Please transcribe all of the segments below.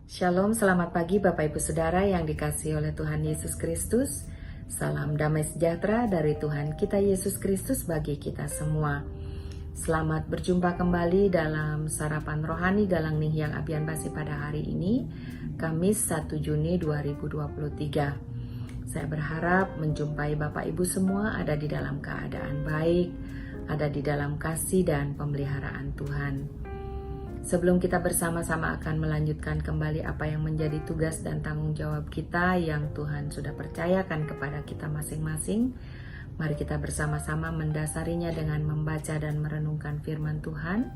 Shalom, selamat pagi Bapak Ibu Saudara yang dikasihi oleh Tuhan Yesus Kristus. Salam damai sejahtera dari Tuhan kita Yesus Kristus bagi kita semua. Selamat berjumpa kembali dalam Sarapan Rohani Galang Ninghyang Abian Basi pada hari ini, Kamis 1 Juni 2023. Saya berharap menjumpai Bapak Ibu semua ada di dalam keadaan baik, ada di dalam kasih dan pemeliharaan Tuhan. Sebelum kita bersama-sama akan melanjutkan kembali apa yang menjadi tugas dan tanggung jawab kita yang Tuhan sudah percayakan kepada kita masing-masing, mari kita bersama-sama mendasarinya dengan membaca dan merenungkan firman Tuhan.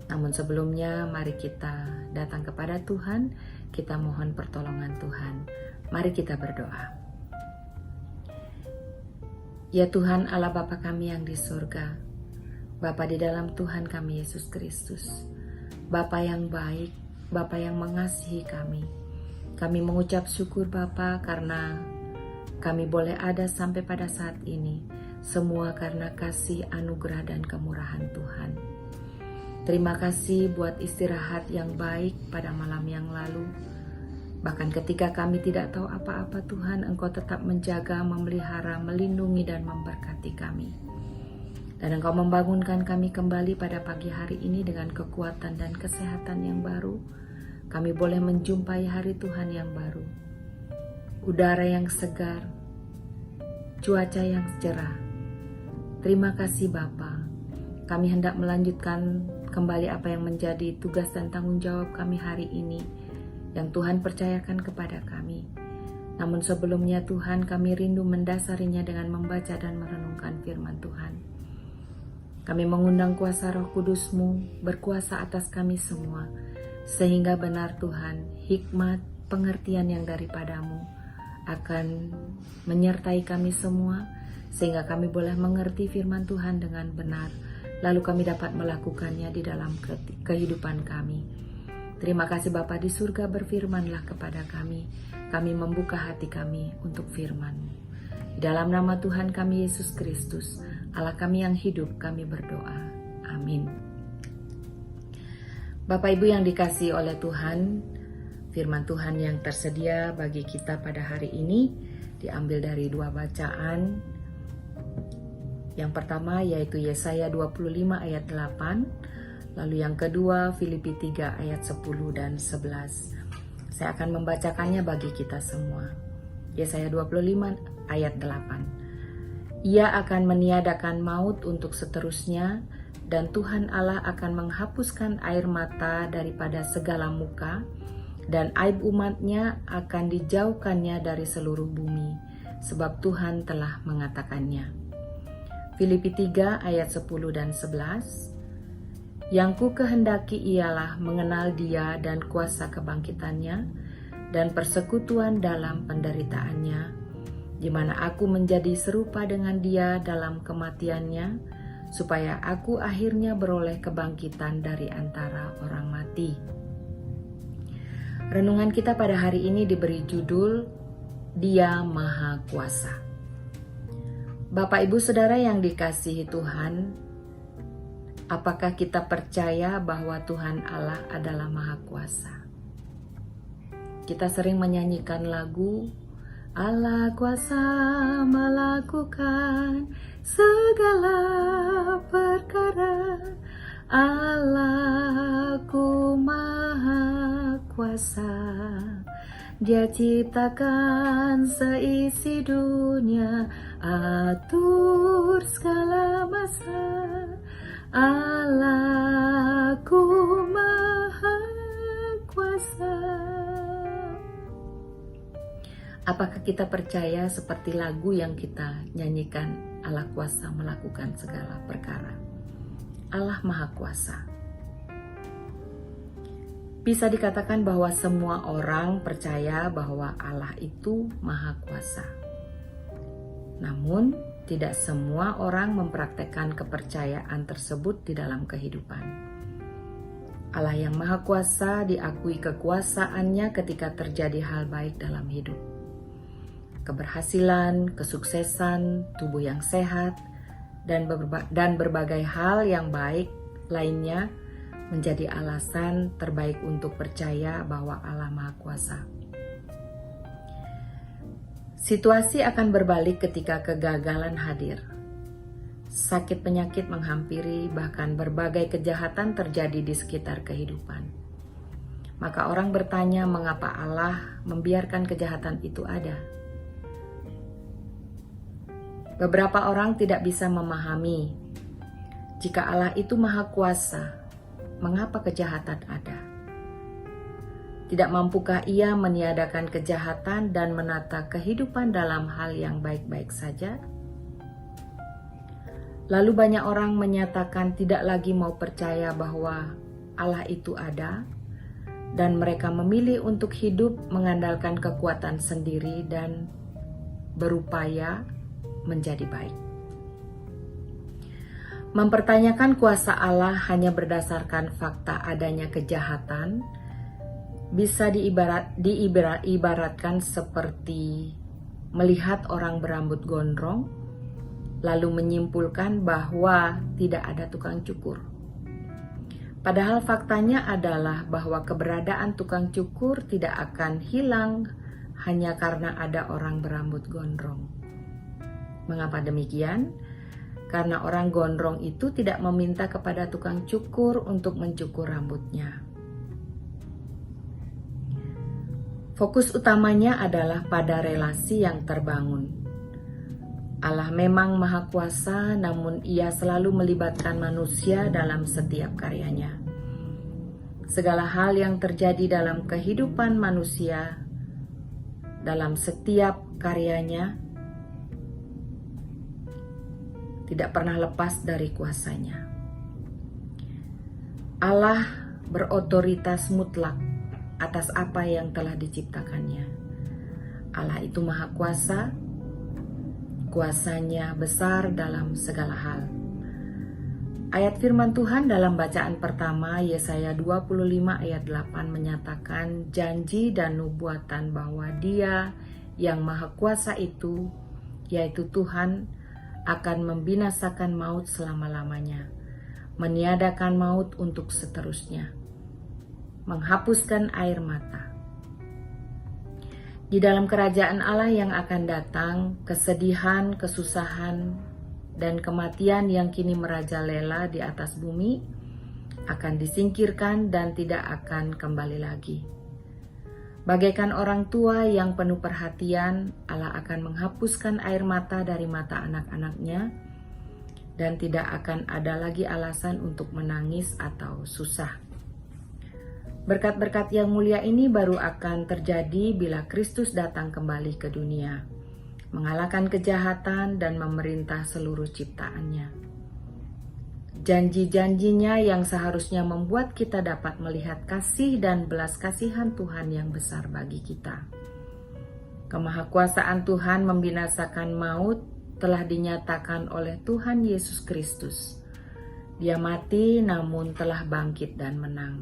Namun sebelumnya, mari kita datang kepada Tuhan, kita mohon pertolongan Tuhan. Mari kita berdoa. Ya Tuhan Allah Bapa kami yang di surga, Bapa di dalam Tuhan kami Yesus Kristus, Bapa yang baik, Bapa yang mengasihi kami. Kami mengucap syukur Bapa karena kami boleh ada sampai pada saat ini. Semua karena kasih, anugerah, dan kemurahan Tuhan. Terima kasih buat istirahat yang baik pada malam yang lalu. Bahkan ketika kami tidak tahu apa-apa Tuhan, Engkau tetap menjaga, memelihara, melindungi, dan memberkati kami. Dan Engkau membangunkan kami kembali pada pagi hari ini dengan kekuatan dan kesehatan yang baru. Kami boleh menjumpai hari Tuhan yang baru. Udara yang segar, cuaca yang cerah. Terima kasih Bapa. Kami hendak melanjutkan kembali apa yang menjadi tugas dan tanggung jawab kami hari ini yang Tuhan percayakan kepada kami. Namun sebelumnya Tuhan, kami rindu mendasarinya dengan membaca dan merenungkan firman Tuhan. Kami mengundang kuasa Roh Kudus-Mu berkuasa atas kami semua, sehingga benar Tuhan, hikmat, pengertian yang daripadamu akan menyertai kami semua, sehingga kami boleh mengerti firman Tuhan dengan benar, lalu kami dapat melakukannya di dalam kehidupan kami. Terima kasih Bapa di surga, berfirmanlah kepada kami. Kami membuka hati kami untuk firman-Mu. Di dalam nama Tuhan kami Yesus Kristus, Allah kami yang hidup, kami berdoa. Amin. Bapak Ibu yang dikasihi oleh Tuhan, firman Tuhan yang tersedia bagi kita pada hari ini diambil dari dua bacaan. Yang pertama yaitu Yesaya 25 ayat 8. Lalu yang kedua Filipi 3 ayat 10 dan 11. Saya akan membacakannya bagi kita semua. Yesaya 25 ayat 8. Ia akan meniadakan maut untuk seterusnya, dan Tuhan Allah akan menghapuskan air mata daripada segala muka, dan aib umatnya akan dijauhkannya dari seluruh bumi, sebab Tuhan telah mengatakannya. Filipi 3 ayat 10 dan 11. Yang ku kehendaki ialah mengenal Dia dan kuasa kebangkitannya dan persekutuan dalam penderitaannya, di mana aku menjadi serupa dengan Dia dalam kematiannya, supaya aku akhirnya beroleh kebangkitan dari antara orang mati. Renungan kita pada hari ini diberi judul Dia Maha Kuasa. Bapak Ibu Saudara yang dikasihi Tuhan, apakah kita percaya bahwa Tuhan Allah adalah Maha Kuasa? Kita sering menyanyikan lagu Allah kuasa melakukan segala perkara, Allahku Maha Kuasa. Dia ciptakan seisi dunia, atur segala masa, Allahku Maha Kuasa. Apakah kita percaya seperti lagu yang kita nyanyikan, Allah kuasa melakukan segala perkara? Allah Maha Kuasa. Bisa dikatakan bahwa semua orang percaya bahwa Allah itu Maha Kuasa. Namun, tidak semua orang mempraktekkan kepercayaan tersebut di dalam kehidupan. Allah yang Maha Kuasa diakui kekuasaannya ketika terjadi hal baik dalam hidup. Keberhasilan, kesuksesan, tubuh yang sehat, dan berbagai hal yang baik lainnya menjadi alasan terbaik untuk percaya bahwa Allah Maha Kuasa. Situasi akan berbalik ketika kegagalan hadir. Sakit penyakit menghampiri, bahkan berbagai kejahatan terjadi di sekitar kehidupan. Maka orang bertanya mengapa Allah membiarkan kejahatan itu ada. Beberapa orang tidak bisa memahami jika Allah itu Maha Kuasa, mengapa kejahatan ada? Tidak mampukah Ia meniadakan kejahatan dan menata kehidupan dalam hal yang baik-baik saja? Lalu banyak orang menyatakan tidak lagi mau percaya bahwa Allah itu ada, dan mereka memilih untuk hidup mengandalkan kekuatan sendiri dan berupaya menjadi baik. Mempertanyakan kuasa Allah hanya berdasarkan fakta adanya kejahatan bisa diibaratkan seperti melihat orang berambut gondrong lalu menyimpulkan bahwa tidak ada tukang cukur. Padahal faktanya adalah bahwa keberadaan tukang cukur tidak akan hilang hanya karena ada orang berambut gondrong. Mengapa demikian? Karena orang gondrong itu tidak meminta kepada tukang cukur untuk mencukur rambutnya. Fokus utamanya adalah pada relasi yang terbangun. Allah memang Maha Kuasa, namun Ia selalu melibatkan manusia dalam setiap karyanya. Segala hal yang terjadi dalam kehidupan manusia, dalam setiap karyanya, tidak pernah lepas dari kuasanya. Allah berotoritas mutlak atas apa yang telah diciptakannya. Allah itu Maha Kuasa, kuasanya besar dalam segala hal. Ayat firman Tuhan dalam bacaan pertama Yesaya 25 ayat 8 menyatakan janji dan nubuatan bahwa Dia yang Maha Kuasa itu, yaitu Tuhan, akan membinasakan maut selama-lamanya, meniadakan maut untuk seterusnya, menghapuskan air mata. Di dalam kerajaan Allah yang akan datang, kesedihan, kesusahan, dan kematian yang kini merajalela di atas bumi akan disingkirkan dan tidak akan kembali lagi. Bagaikan orang tua yang penuh perhatian, Allah akan menghapuskan air mata dari mata anak-anaknya dan tidak akan ada lagi alasan untuk menangis atau susah. Berkat-berkat yang mulia ini baru akan terjadi bila Kristus datang kembali ke dunia, mengalahkan kejahatan dan memerintah seluruh ciptaannya. Janji-janjinya yang seharusnya membuat kita dapat melihat kasih dan belas kasihan Tuhan yang besar bagi kita. Kemahakuasaan Tuhan membinasakan maut telah dinyatakan oleh Tuhan Yesus Kristus. Dia mati namun telah bangkit dan menang.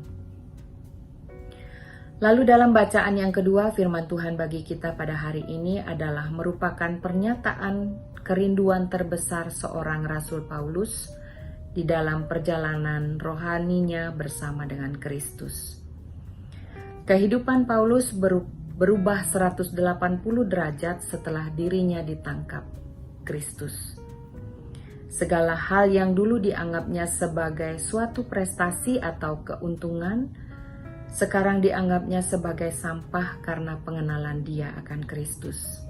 Lalu dalam bacaan yang kedua, firman Tuhan bagi kita pada hari ini adalah merupakan pernyataan kerinduan terbesar seorang Rasul Paulus di dalam perjalanan rohaninya bersama dengan Kristus. Kehidupan Paulus berubah 180 derajat setelah dirinya ditangkap Kristus. Segala hal yang dulu dianggapnya sebagai suatu prestasi atau keuntungan, sekarang dianggapnya sebagai sampah karena pengenalan dia akan Kristus.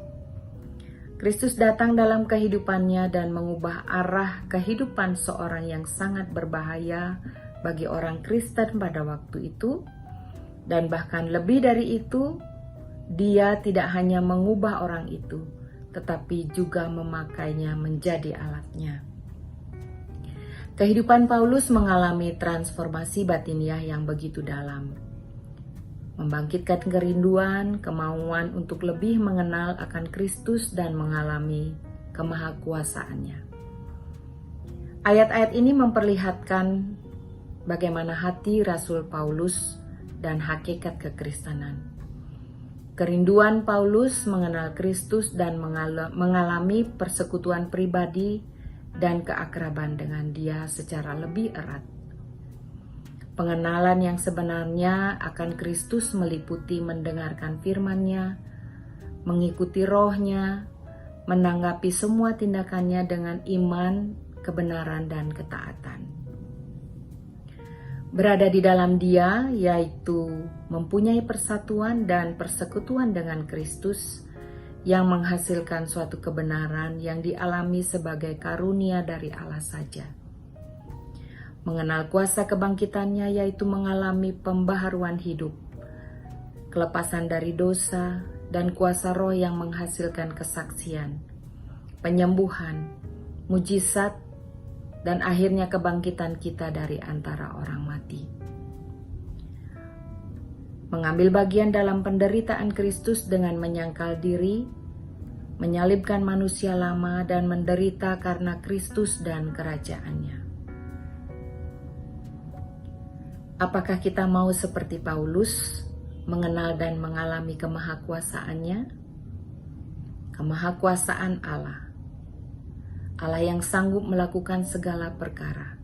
Kristus datang dalam kehidupannya dan mengubah arah kehidupan seorang yang sangat berbahaya bagi orang Kristen pada waktu itu. Dan bahkan lebih dari itu, dia tidak hanya mengubah orang itu, tetapi juga memakainya menjadi alatnya. Kehidupan Paulus mengalami transformasi batiniah yang begitu dalam, membangkitkan kerinduan, kemauan untuk lebih mengenal akan Kristus dan mengalami kemahakuasaannya. Ayat-ayat ini memperlihatkan bagaimana hati Rasul Paulus dan hakikat kekristenan. Kerinduan Paulus mengenal Kristus dan mengalami persekutuan pribadi dan keakraban dengan Dia secara lebih erat. Pengenalan yang sebenarnya akan Kristus meliputi mendengarkan firman-Nya, mengikuti roh-Nya, menanggapi semua tindakannya dengan iman, kebenaran, dan ketaatan. Berada di dalam Dia, yaitu mempunyai persatuan dan persekutuan dengan Kristus, yang menghasilkan suatu kebenaran yang dialami sebagai karunia dari Allah saja. Mengenal kuasa kebangkitannya, yaitu mengalami pembaharuan hidup, kelepasan dari dosa, dan kuasa roh yang menghasilkan kesaksian, penyembuhan, mujizat, dan akhirnya kebangkitan kita dari antara orang mati. Mengambil bagian dalam penderitaan Kristus dengan menyangkal diri, menyalibkan manusia lama, dan menderita karena Kristus dan kerajaannya. Apakah kita mau seperti Paulus, mengenal dan mengalami kemahakuasaannya? Kemahakuasaan Allah, Allah yang sanggup melakukan segala perkara.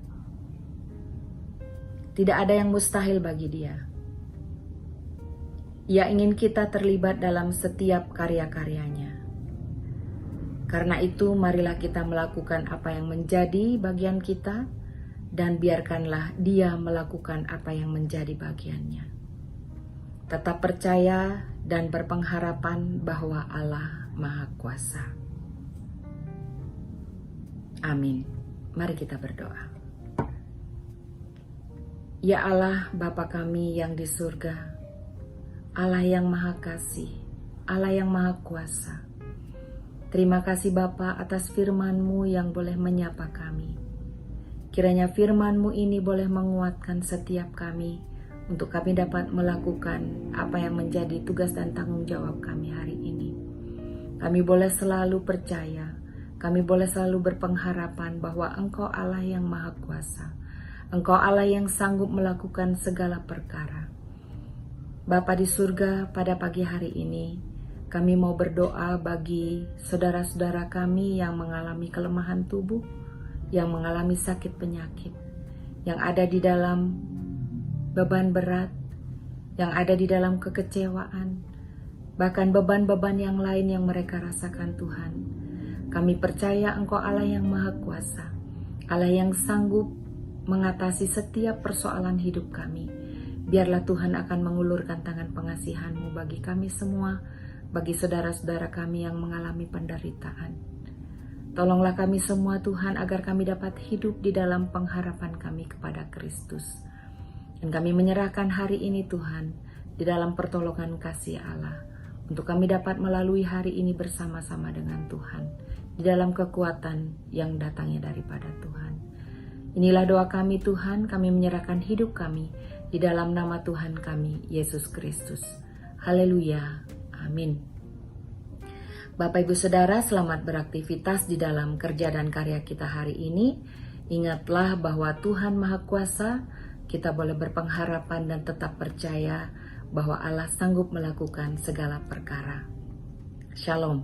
Tidak ada yang mustahil bagi Dia. Ia ingin kita terlibat dalam setiap karya-karyanya. Karena itu, marilah kita melakukan apa yang menjadi bagian kita, dan biarkanlah Dia melakukan apa yang menjadi bagiannya. Tetap percaya dan berpengharapan bahwa Allah Maha Kuasa. Amin. Mari kita berdoa. Ya Allah, Bapa kami yang di surga, Allah yang Maha Kasih, Allah yang Maha Kuasa. Terima kasih Bapa atas firman-Mu yang boleh menyapa kami. Kiranya firman-Mu ini boleh menguatkan setiap kami untuk kami dapat melakukan apa yang menjadi tugas dan tanggung jawab kami hari ini. Kami boleh selalu percaya, kami boleh selalu berpengharapan bahwa Engkau Allah yang Maha Kuasa. Engkau Allah yang sanggup melakukan segala perkara. Bapa di surga, pada pagi hari ini, kami mau berdoa bagi saudara-saudara kami yang mengalami kelemahan tubuh, yang mengalami sakit penyakit, yang ada di dalam beban berat, yang ada di dalam kekecewaan, bahkan beban-beban yang lain yang mereka rasakan Tuhan. Kami percaya Engkau Allah yang Maha Kuasa, Allah yang sanggup mengatasi setiap persoalan hidup kami. Biarlah Tuhan akan mengulurkan tangan pengasihan-Mu bagi kami semua, bagi saudara-saudara kami yang mengalami penderitaan. Tolonglah kami semua Tuhan agar kami dapat hidup di dalam pengharapan kami kepada Kristus. Dan kami menyerahkan hari ini Tuhan di dalam pertolongan kasih Allah, untuk kami dapat melalui hari ini bersama-sama dengan Tuhan, di dalam kekuatan yang datangnya daripada Tuhan. Inilah doa kami Tuhan, kami menyerahkan hidup kami di dalam nama Tuhan kami, Yesus Kristus. Haleluya, amin. Bapak Ibu Saudara, selamat beraktivitas di dalam kerja dan karya kita hari ini. Ingatlah bahwa Tuhan Maha Kuasa, kita boleh berpengharapan dan tetap percaya bahwa Allah sanggup melakukan segala perkara. Shalom.